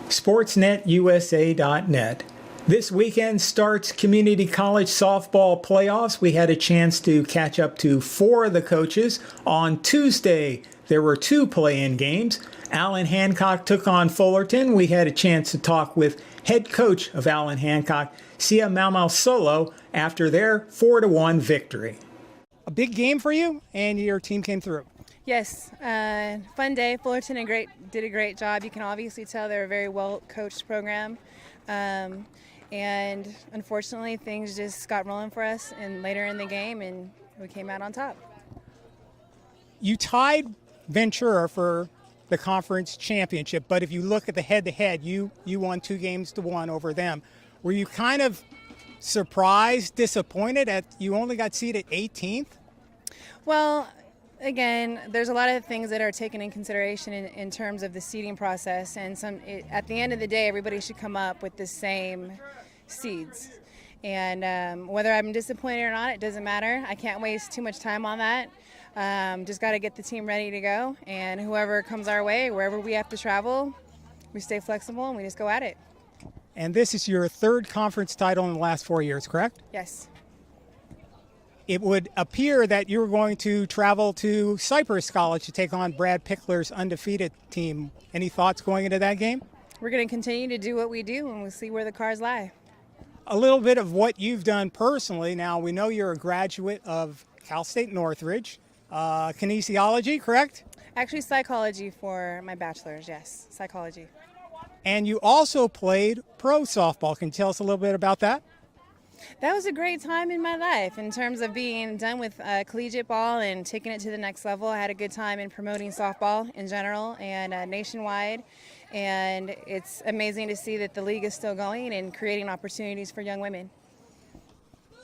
SportsNetUSA.net. This weekend starts community college softball playoffs. We had a chance to catch up to 4 of the coaches. On Tuesday, there were 2 play-in games. Allan Hancock took on Fullerton. We had a chance to talk with head coach of Allan Hancock, Scia Maumausolo, after their 4-1 victory. A big game for you, and your team came through. Yes, fun day. Fullerton did a great job. You can obviously tell they're a very well-coached program. And unfortunately, things just got rolling for us and later in the game, and we came out on top. You tied Ventura for the conference championship, but if you look at the head-to-head, you won 2-1 over them. Were you kind of surprised, disappointed that you only got seated 18th? Well, again, there's a lot of things that are taken in consideration in terms of the seeding process, and at the end of the day, everybody should come up with the same seeds. And whether I'm disappointed or not, it doesn't matter. I can't waste too much time on that. Just got to get the team ready to go, and whoever comes our way, wherever we have to travel, we stay flexible and we just go at it. And this is your 3rd conference title in the last 4 years, correct? Yes. It would appear that you were going to travel to Cypress College to take on Brad Pickler's undefeated team. Any thoughts going into that game? We're going to continue to do what we do, and we'll see where the cards lie. A little bit of what you've done personally. Now, we know you're a graduate of Cal State Northridge. Kinesiology, correct? Actually, psychology for my bachelor's, yes, psychology. And you also played pro softball. Can you tell us a little bit about that? That was a great time in my life in terms of being done with collegiate ball and taking it to the next level. I had a good time in promoting softball in general and nationwide. And it's amazing to see that the league is still going and creating opportunities for young women.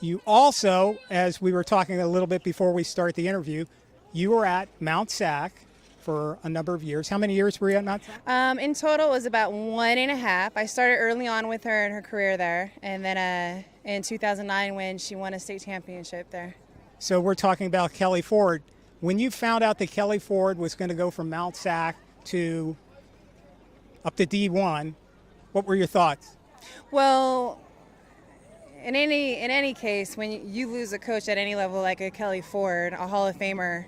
You also, as we were talking a little bit before we start the interview, you were at Mount Sac for a number of years. How many years were you at Mount Sac? In total, it was about 1.5. I started early on with her in her career there, and then in 2009 when she won a state championship there. So we're talking about Kelley Ford. When you found out that Kelley Ford was going to go from Mount Sac to up to D1, what were your thoughts? Well, in any case, when you lose a coach at any level like a Kelley Ford, a Hall of Famer,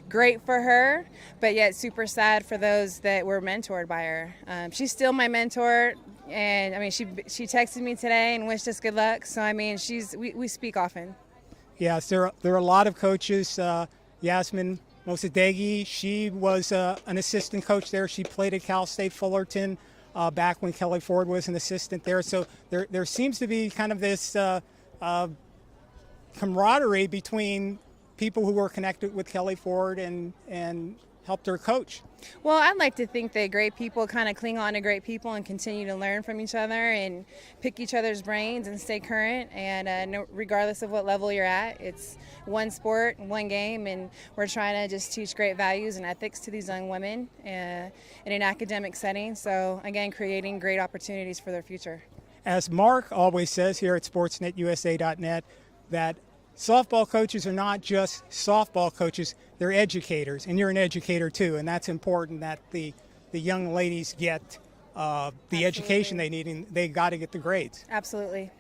great for her, but yet super sad for those that were mentored by her. She's still my mentor, and I mean she texted me today and wished us good luck. So I mean we speak often. Yes, there are a lot of coaches. Yasmin Mossadeghi, she was an assistant coach there. She played at Cal State Fullerton back when Kelley Ford was an assistant there. So there seems to be kind of this camaraderie between people who were connected with Kelley Ford and helped her coach. Well, I'd like to think that great people kind of cling on to great people and continue to learn from each other and pick each other's brains and stay current. And regardless of what level you're at, it's one sport, one game, and we're trying to just teach great values and ethics to these young women in an academic setting. So, again, creating great opportunities for their future. As Mark always says here at SportsNetUSA.net, that softball coaches are not just softball coaches, they're educators, and you're an educator too, and that's important that the young ladies get the education they need, and they got to get the grades. Absolutely.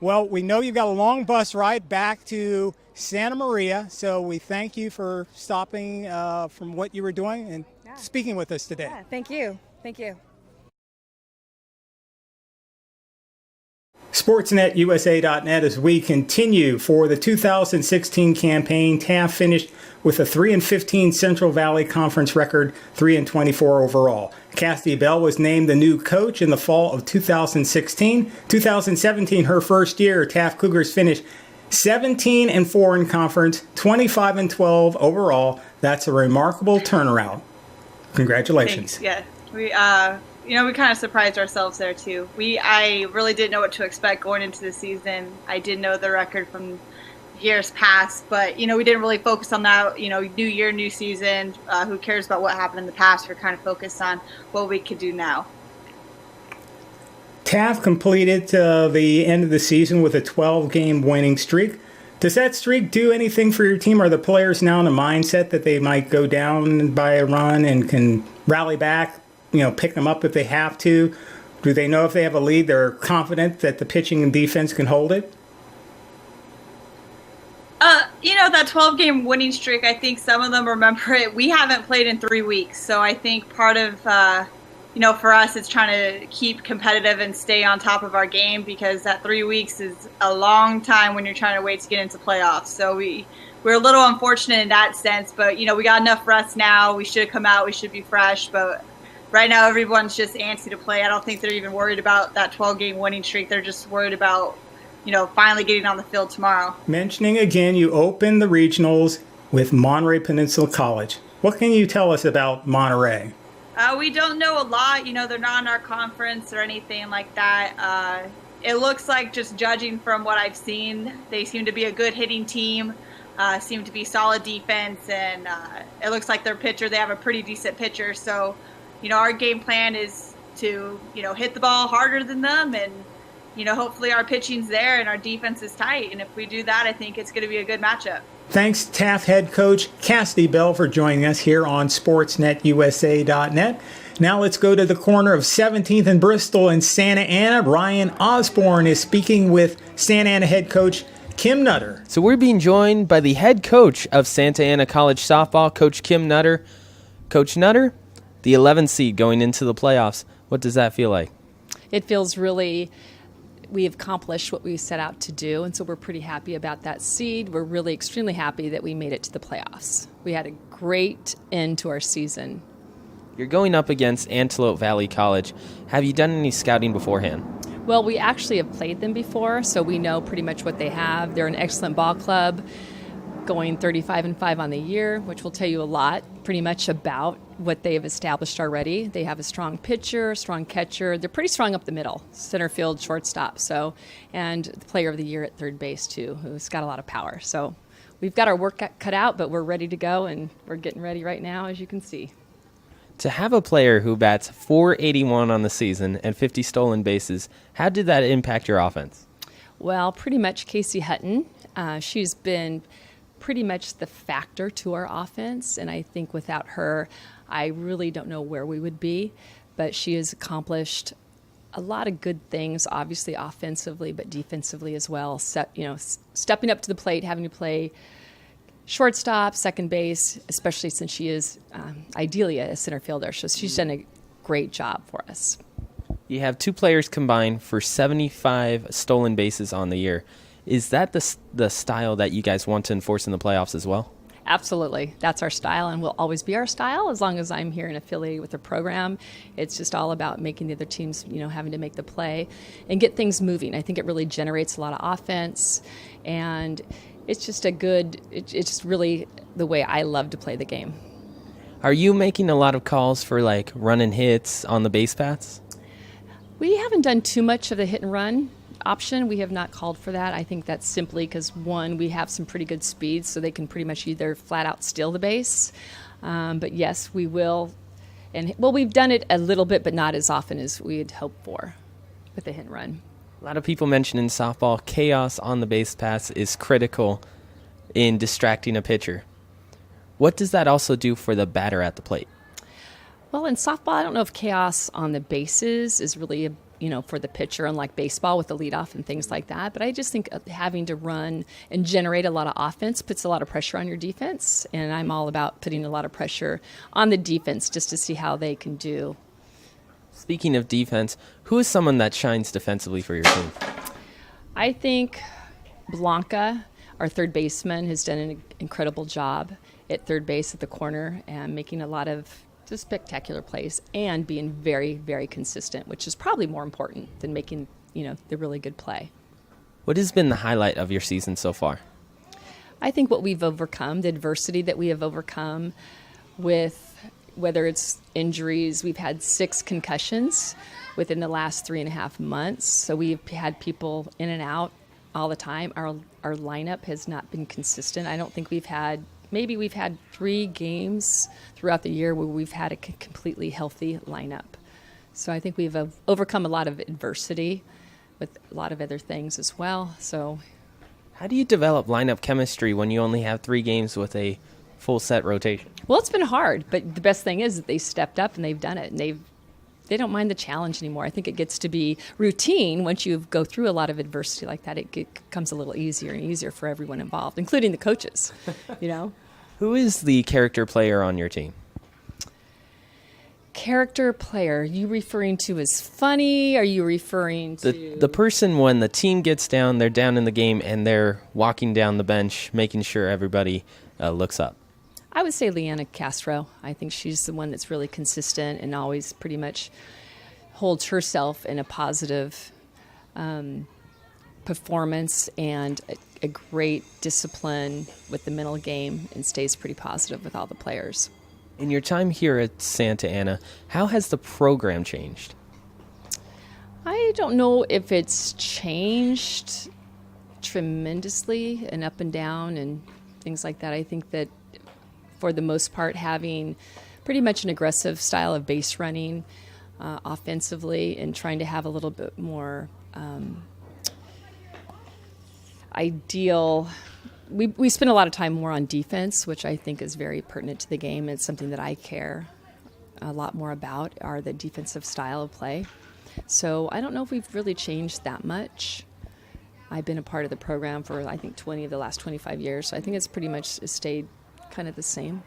Well, we know you've got a long bus ride back to Santa Maria, so we thank you for stopping from what you were doing and speaking with us today. Yeah, thank you. Thank you. SportsNetUSA.net as we continue for the 2016 campaign. Taft finished with a 3-15 Central Valley Conference record, 3-24 overall. Cathy Bell was named the new coach in the fall of 2016. 2017, her first year, Taft Cougars finished 17-4 in conference, 25-12 overall. That's a remarkable turnaround. Congratulations. Thanks. Yeah, we kind of surprised ourselves there too. I really didn't know what to expect going into the season. I did know the record from years past, but we didn't really focus on that. New year, new season. Who cares about what happened in the past? We're kind of focused on what we could do now. Taft completed the end of the season with a 12-game winning streak. Does that streak do anything for your team? Are the players now in a mindset that they might go down by a run and can rally back pick them up if they have to? Do they know if they have a lead, they're confident that the pitching and defense can hold it? That 12-game winning streak, I think some of them remember it. We haven't played in 3 weeks, so I think part of, for us, it's trying to keep competitive and stay on top of our game, because that 3 weeks is a long time when you're trying to wait to get into playoffs. So we're a little unfortunate in that sense, but, we got enough rest now. We should come out. We should be fresh, but right now everyone's just antsy to play. I don't think they're even worried about that 12-game winning streak. They're just worried about finally getting on the field tomorrow. Mentioning again, you opened the regionals with Monterey Peninsula College. What can you tell us about Monterey? We don't know a lot. They're not in our conference or anything like that. It looks like, just judging from what I've seen, they seem to be a good hitting team, seem to be solid defense, and it looks like their pitcher, they have a pretty decent pitcher. So, our game plan is to, hit the ball harder than them, and hopefully our pitching's there and our defense is tight. And if we do that, I think it's going to be a good matchup. Thanks, Taft head coach Cassidy Bell, for joining us here on SportsNetUSA.net. Now let's go to the corner of 17th and Bristol in Santa Ana. Ryan Osborne is speaking with Santa Ana head coach Kim Nutter. So we're being joined by the head coach of Santa Ana College softball, Coach Kim Nutter. Coach Nutter, the 11th seed going into the playoffs. What does that feel like? It feels really... We have accomplished what we set out to do, and so we're pretty happy about that seed. We're really extremely happy that we made it to the playoffs. We had a great end to our season. You're going up against Antelope Valley College. Have you done any scouting beforehand? Well, we actually have played them before, so we know pretty much what they have. They're an excellent ball club, going 35-5 on the year, which will tell you a lot pretty much about what they have established already. They have a strong pitcher, strong catcher. They're pretty strong up the middle, center field, shortstop. So, and the player of the year at third base too, who's got a lot of power. So we've got our work cut out, but we're ready to go, and we're getting ready right now, as you can see. To have a player who bats .481 on the season and 50 stolen bases, how did that impact your offense? Well, pretty much Casey Hutton. She's been pretty much the factor to our offense, and I think without her, I really don't know where we would be. But she has accomplished a lot of good things, obviously offensively, but defensively as well. Stepping up to the plate, having to play shortstop, second base, especially since she is ideally a center fielder. So she's done a great job for us. You have two players combined for 75 stolen bases on the year. Is that the style that you guys want to enforce in the playoffs as well? Absolutely. That's our style, and will always be our style as long as I'm here and affiliated with the program. It's just all about making the other teams, having to make the play and get things moving. I think it really generates a lot of offense, and it's just it's just really the way I love to play the game. Are you making a lot of calls for running hits on the base paths? We haven't done too much of the hit and run option. We have not called for that. I think that's simply because, one, we have some pretty good speeds, so they can pretty much either flat out steal the base. But yes, we will. And we've done it a little bit, but not as often as we had hoped for with the hit and run. A lot of people mention in softball, chaos on the base paths is critical in distracting a pitcher. What does that also do for the batter at the plate? Well, in softball, I don't know if chaos on the bases is really for the pitcher, unlike baseball with the leadoff and things like that. But I just think having to run and generate a lot of offense puts a lot of pressure on your defense. And I'm all about putting a lot of pressure on the defense just to see how they can do. Speaking of defense, who is someone that shines defensively for your team? I think Blanca, our third baseman, has done an incredible job at third base at the corner and making a lot of just spectacular plays and being very, very consistent, which is probably more important than making, the really good play. What has been the highlight of your season so far? I think what we've overcome, the adversity that we have overcome with whether it's injuries. We've had 6 concussions within the last 3.5 months. So we've had people in and out all the time. Our lineup has not been consistent. I don't think we've had 3 games throughout the year where we've had a completely healthy lineup. So I think we've overcome a lot of adversity with a lot of other things as well. So, how do you develop lineup chemistry when you only have 3 games with a full set rotation? Well, it's been hard, but the best thing is that they stepped up and they've done it, and they don't mind the challenge anymore. I think it gets to be routine. Once you go through a lot of adversity like that, it becomes a little easier and easier for everyone involved, including the coaches, you know. Who is the character player on your team? Character player, are you referring to as funny? Are you referring to The person when the team gets down, they're down in the game, and they're walking down the bench, making sure everybody looks up? I would say Leanna Castro. I think she's the one that's really consistent and always pretty much holds herself in a positive performance and a great discipline with the mental game and stays pretty positive with all the players. In your time here at Santa Ana, how has the program changed? I don't know if it's changed tremendously and up and down and things like that. I think that for the most part, having pretty much an aggressive style of base running offensively and trying to have a little bit more ideal. We spend a lot of time more on defense, which I think is very pertinent to the game. It's something that I care a lot more about, are the defensive style of play. So I don't know if we've really changed that much. I've been a part of the program for, I think, 20 of the last 25 years. So I think it's pretty much stayed kind of the same.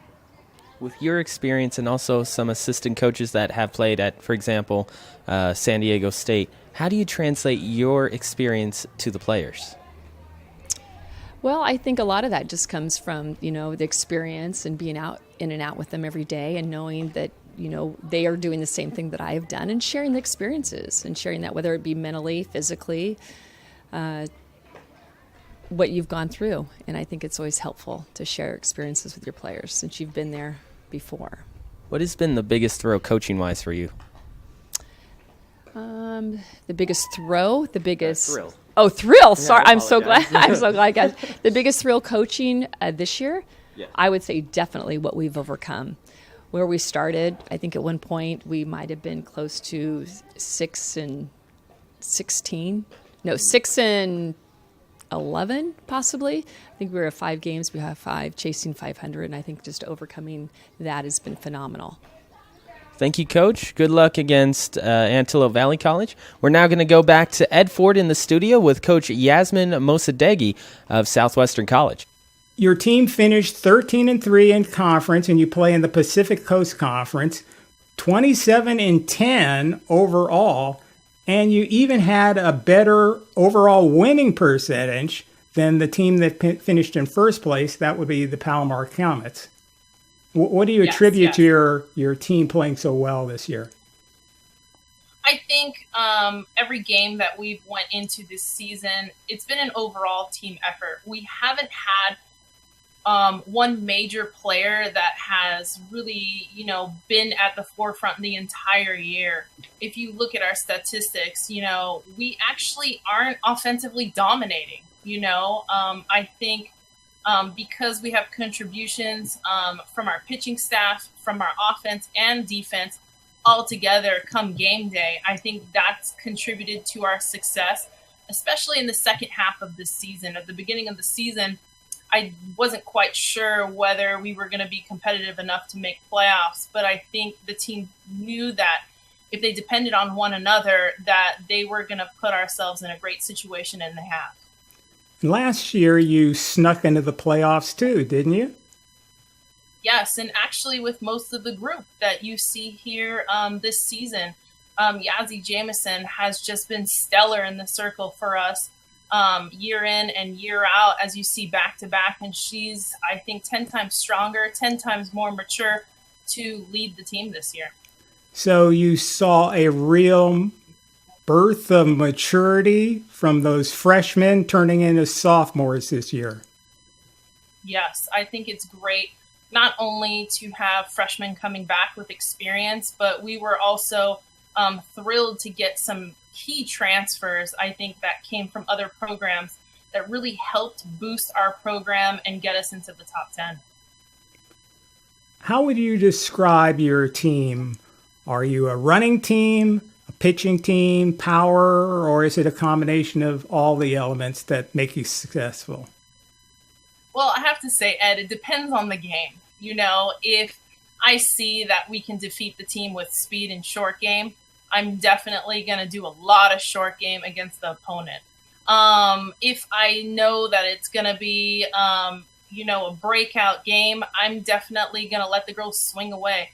With your experience and also some assistant coaches that have played at, for example, San Diego State, how do you translate your experience to the players? Well, I think a lot of that just comes from, the experience and being out in and out with them every day and knowing that, they are doing the same thing that I have done and sharing the experiences and sharing that, whether it be mentally, physically, what you've gone through. And I think it's always helpful to share experiences with your players since you've been there before. What has been the biggest throw coaching-wise for you? The biggest throw, the biggest thrill. Oh, thrill! Sorry, I I'm so glad. apologize. I'm so glad, guys. The biggest thrill coaching this year, Yeah. I would say definitely what we've overcome. Where we started, I think at one point we might have been close to 6-16. No, 6-11 possibly. I think we were at 5 games. We have 5, chasing 500, and I think just overcoming that has been phenomenal. Thank you, Coach. Good luck against Antelope Valley College. We're now going to go back to Ed Ford in the studio with Coach Yasmin Mossadeghi of Southwestern College. Your team finished 13-3 in conference, and you play in the Pacific Coast Conference, 27-10 overall, and you even had a better overall winning percentage than the team that finished in first place. That would be the Palomar Comets. What do you attribute to your team playing so well this year? I think every game that we've went into this season, it's been an overall team effort. We haven't had one major player that has really, been at the forefront the entire year. If you look at our statistics, we actually aren't offensively dominating. I think because we have contributions from our pitching staff, from our offense and defense all together come game day, I think that's contributed to our success, especially in the second half of the season. At the beginning of the season, I wasn't quite sure whether we were going to be competitive enough to make playoffs, but I think the team knew that if they depended on one another, that they were going to put ourselves in a great situation, and they have. Last year, you snuck into the playoffs too, didn't you? Yes, and actually with most of the group that you see here this season, Yazzie Jamison has just been stellar in the circle for us year in and year out, as you see back-to-back, and she's, I think, 10 times stronger, 10 times more mature to lead the team this year. So you saw a real birth of maturity from those freshmen turning into sophomores this year. Yes, I think it's great not only to have freshmen coming back with experience, but we were also thrilled to get some key transfers, I think, that came from other programs that really helped boost our program and get us into the top 10. How would you describe your team? Are you a running team, a pitching team, power, or is it a combination of all the elements that make you successful? Well, I have to say, Ed, it depends on the game. If I see that we can defeat the team with speed and short game, I'm definitely going to do a lot of short game against the opponent. If I know that it's going to be, a breakout game, I'm definitely going to let the girls swing away.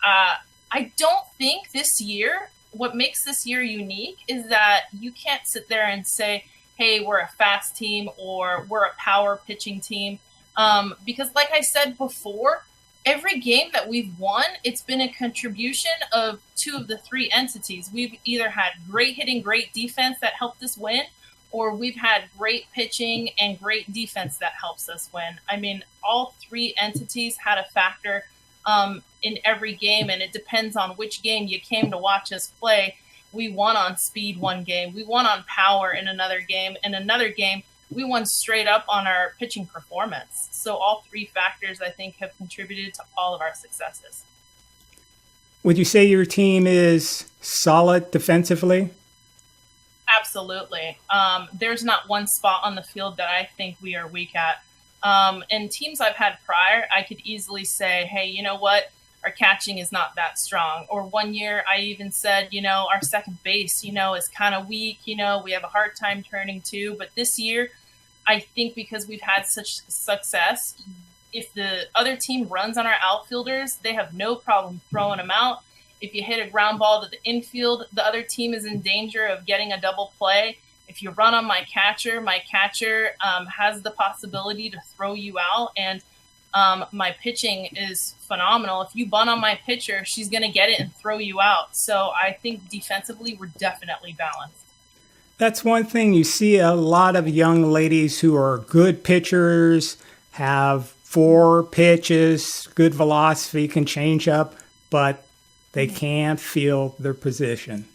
I don't think this year, what makes this year unique is that you can't sit there and say, hey, we're a fast team or we're a power pitching team. Because like I said before, every game that we've won, it's been a contribution of two of the three entities. We've either had great hitting, great defense that helped us win, or we've had great pitching and great defense that helps us win. I mean, all three entities had a factor in every game, and it depends on which game you came to watch us play. We won on speed one game. We won on power in another game. In another game, we won straight up on our pitching performance. So all three factors, I think, have contributed to all of our successes. Would you say your team is solid defensively? Absolutely. There's not one spot on the field that I think we are weak at. And teams I've had prior, I could easily say, hey, you know what? Our catching is not that strong. Or one year I even said, our second base, is kind of weak. We have a hard time turning to. But this year, I think because we've had such success, if the other team runs on our outfielders, they have no problem throwing them out. If you hit a ground ball to the infield, the other team is in danger of getting a double play. If you run on my catcher has the possibility to throw you out. And my pitching is phenomenal. If you bunt on my pitcher, she's going to get it and throw you out. So I think defensively, we're definitely balanced. That's one thing. You see a lot of young ladies who are good pitchers, have 4 pitches, good velocity, can change up, but they can't feel their position.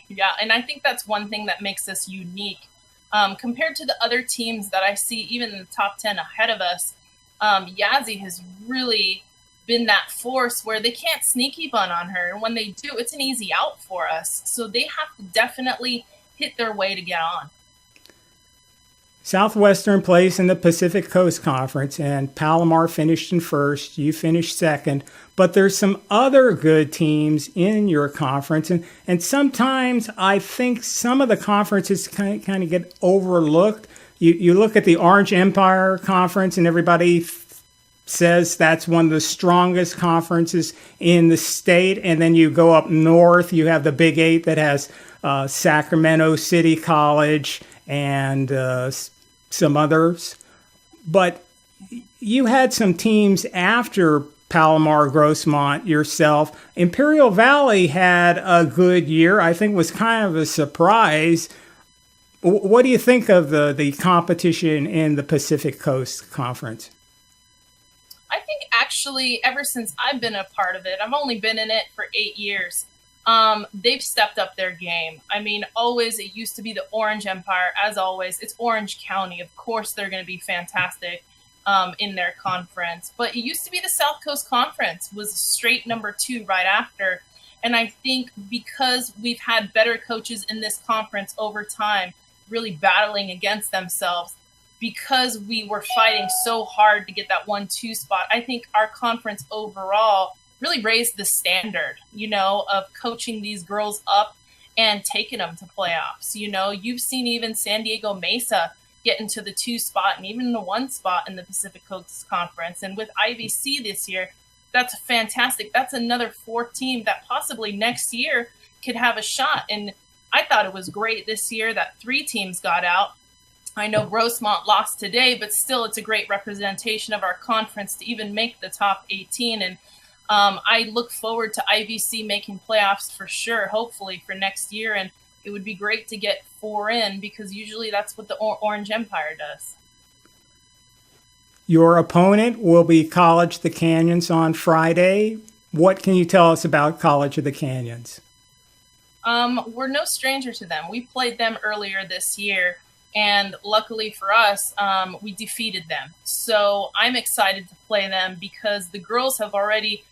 Yeah. And I think that's one thing that makes us unique. Compared to the other teams that I see, even in the top 10 ahead of us, Yazzie has really been that force where they can't sneaky bunt on her. And when they do, it's an easy out for us. So they have to definitely hit their way to get on. Southwestern plays in the Pacific Coast Conference, and Palomar finished in first. You finished second. But there's some other good teams in your conference. And sometimes I think some of the conferences kind of get overlooked. You look at the Orange Empire Conference, and everybody says that's one of the strongest conferences in the state. And then you go up north, you have the Big 8 that has Sacramento City College and some others. But you had some teams after Palomar, Grossmont, yourself. Imperial Valley had a good year. I think was kind of a surprise. What do you think of the competition in the Pacific Coast Conference? I think actually ever since I've been a part of it, I've only been in it for 8 years, they've stepped up their game. I mean, always it used to be the Orange Empire. As always, it's Orange County. Of course, they're going to be fantastic in their conference. But it used to be the South Coast Conference was straight number 2 right after. And I think because we've had better coaches in this conference over time, really battling against themselves, because we were fighting so hard to get that 1-2 spot, I think our conference overall really raised the standard, of coaching these girls up and taking them to playoffs. You've seen even San Diego Mesa get into the 2 spot and even the 1 spot in the Pacific Coast Conference. And with IVC this year, that's fantastic. That's another 4th team that possibly next year could have a shot. And I thought it was great this year that 3 teams got out. I know Grossmont lost today, but still it's a great representation of our conference to even make the top 18. And I look forward to IVC making playoffs for sure, hopefully for next year. And it would be great to get 4 in, because usually that's what the Orange Empire does. Your opponent will be College of the Canyons on Friday. What can you tell us about College of the Canyons? We're no stranger to them. We played them earlier this year, and luckily for us, we defeated them. So I'm excited to play them because the girls have already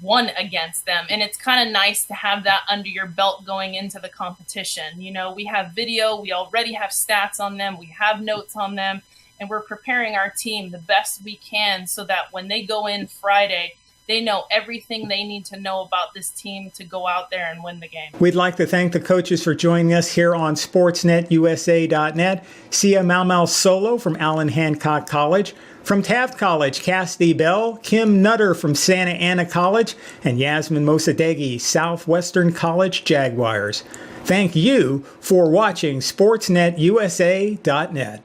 won against them, and it's kind of nice to have that under your belt going into the competition. We have video, we already have stats on them, we have notes on them, and we're preparing our team the best we can so that when they go in Friday, They know everything they need to know about this team to go out there and win the game. We'd like to thank the coaches for joining us here on SportsNetUSA.net. Scia Maumausolo from Allan Hancock College. From Taft College, Cassidy Bell, Kim Nutter from Santa Ana College, and Yasmin Mossadeghi, Southwestern College Jaguars. Thank you for watching SportsNetUSA.net.